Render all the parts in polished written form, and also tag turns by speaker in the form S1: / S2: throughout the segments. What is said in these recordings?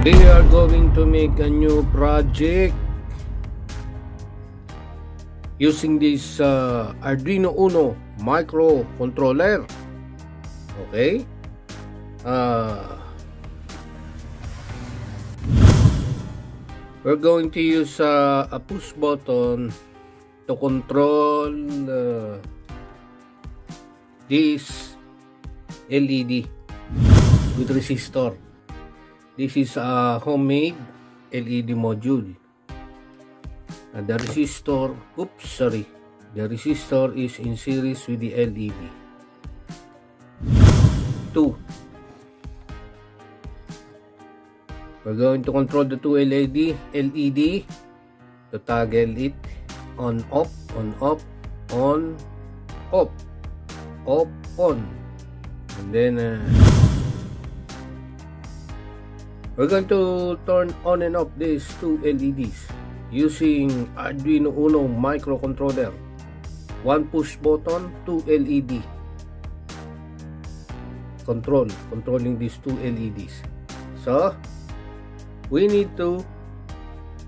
S1: We are going to make a new project using this Arduino Uno microcontroller. Okay, we're going to use a push button to control this LED with resistor. This is a homemade LED module. The resistor, the resistor is in series with the LED. 2. We're going to control the two LED to toggle it on off, on off, on off, off, on, and then we're going to turn on and off these two LEDs using Arduino Uno microcontroller. One push button, two LED. Controlling these two LEDs. So we need to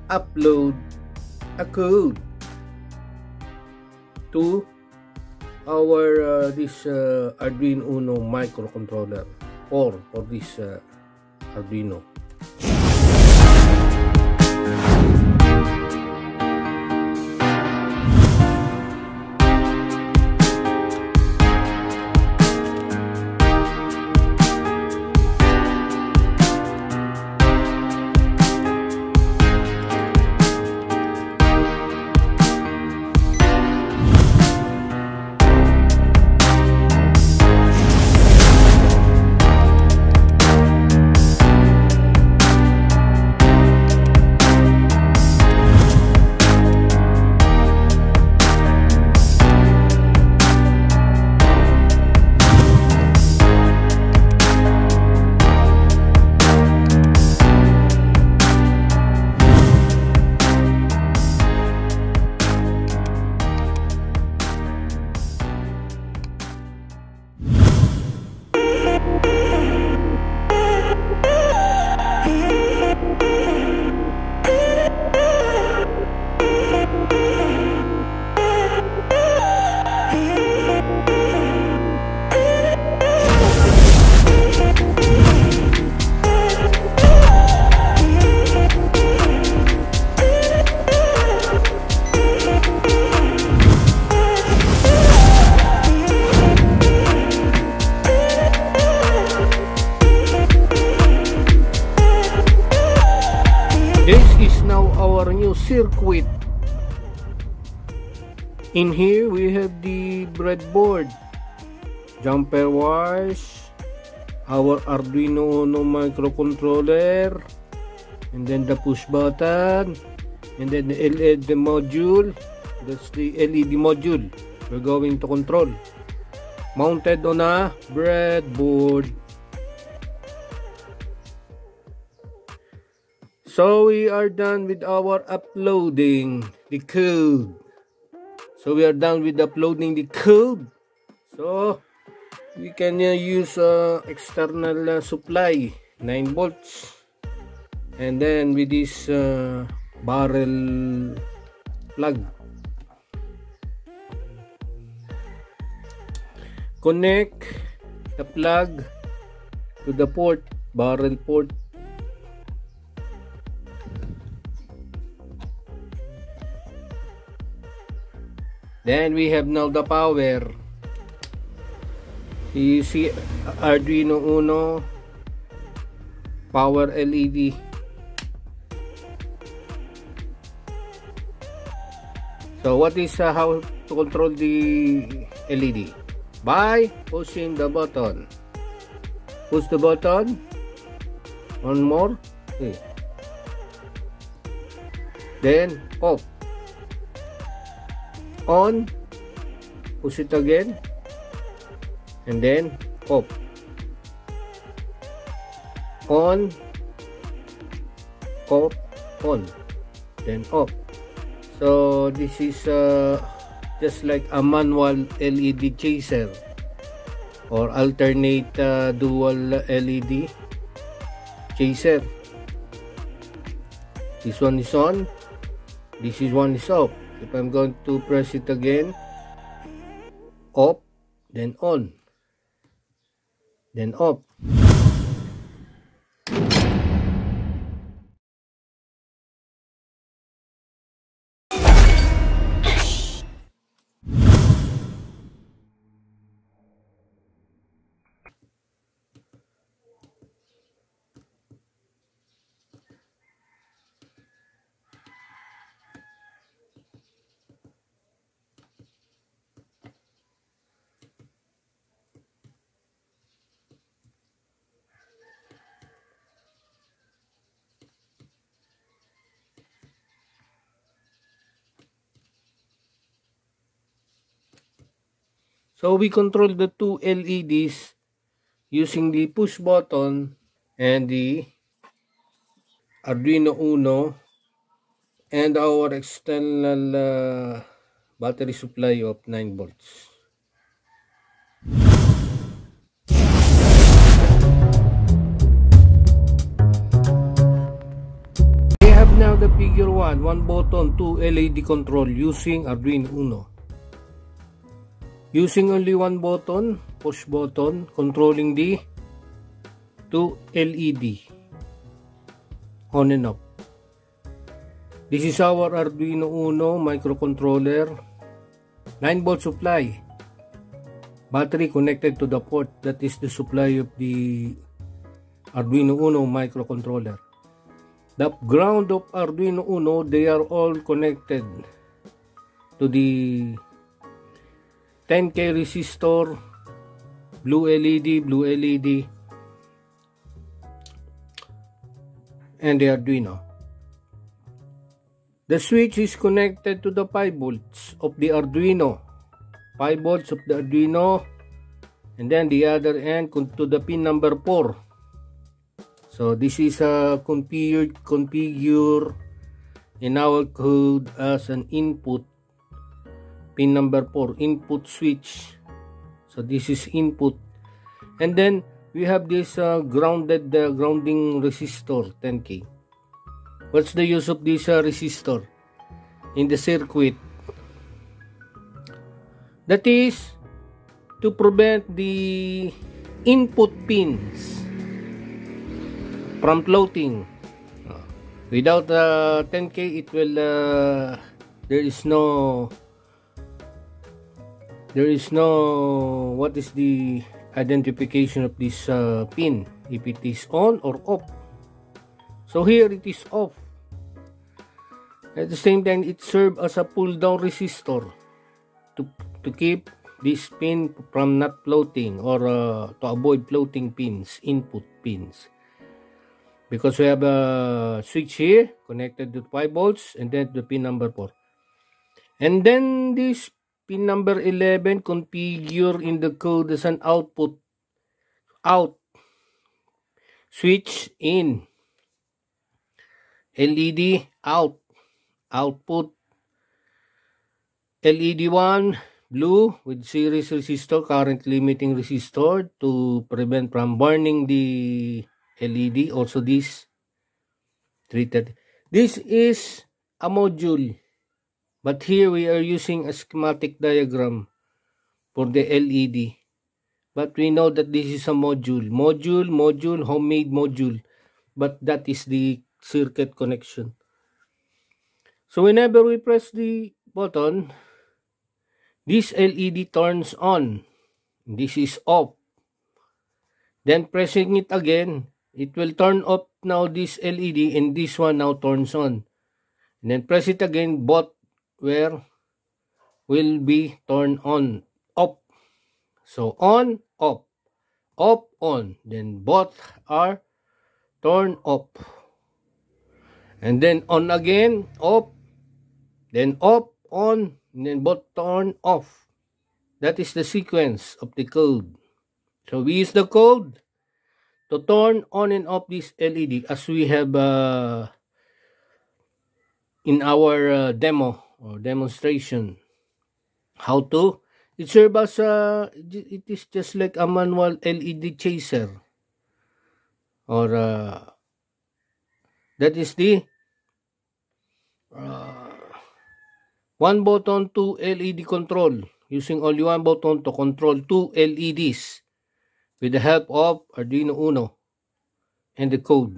S1: upload a code to our this Arduino Uno microcontroller for this Arduino. This is now our new circuit. In here we have the breadboard, jumper wires, our Arduino Uno microcontroller, and then the push button, and then the LED module. That's the LED module we're going to control, mounted on a breadboard. So we are done with our uploading the code. So we can use external supply 9 volts, and then with this barrel plug, connect the plug to the port, barrel port. Then we have now the power. You see Arduino Uno power LED. So what is how to control the LED? By pushing the button. Push the button. One more. Okay. Then off. On, push it again, and then off. On, off, on, then off. So this is just like a manual LED chaser or alternate dual LED chaser. This one is on, this is one is off. If I'm going to press it again, off, then on, then off. So we control the two LEDs using the push button and the Arduino Uno and our external battery supply of 9 volts. We have now the figure 1 button 2 LED control using Arduino Uno. Using only one button, push button, controlling the two LED on and off. This is our Arduino Uno microcontroller, 9 volt supply, battery connected to the port. That is the supply of the Arduino Uno microcontroller. The ground of Arduino Uno, they are all connected to the 10K resistor, blue LED, and the Arduino. The switch is connected to the 5 volts of the Arduino, 5 volts of the Arduino, and then the other end to the pin number 4. So this is configured in our code as an input. Pin number 4, input switch. So this is input, and then we have this grounding resistor 10K. What's the use of this resistor in the circuit? That is to prevent the input pins from floating. Without 10K, it will there is no what is the identification of this pin, if it is on or off. So here it is off. At the same time, it serves as a pull down resistor to keep this pin from not floating, or to avoid floating pins, input pins, because we have a switch here connected to 5 volts and then the pin number 4, and then this pin number 11 configure in the code as an output out switch in, LED out, output LED 1 blue with series resistor, current limiting resistor to prevent from burning the LED. Also this 330. This is a module, but here we are using a schematic diagram for the LED. But we know that this is a module, homemade module, but that is the circuit connection. So whenever we press the button, this LED turns on, this is off. Then pressing it again, it will turn off now this LED, and this one now turns on. And then press it again, both will be turned on, off. So on, off, on, then both are turned off. And then on again, off, then off, on, and then both turn off. That is the sequence of the code. So we use the code to turn on and off this LED, as we have in our demo or demonstration. How to? It serves as it is just like a manual LED chaser, or that is the One button, 2 LED control, using only one button to control 2 LEDs with the help of Arduino Uno and the code.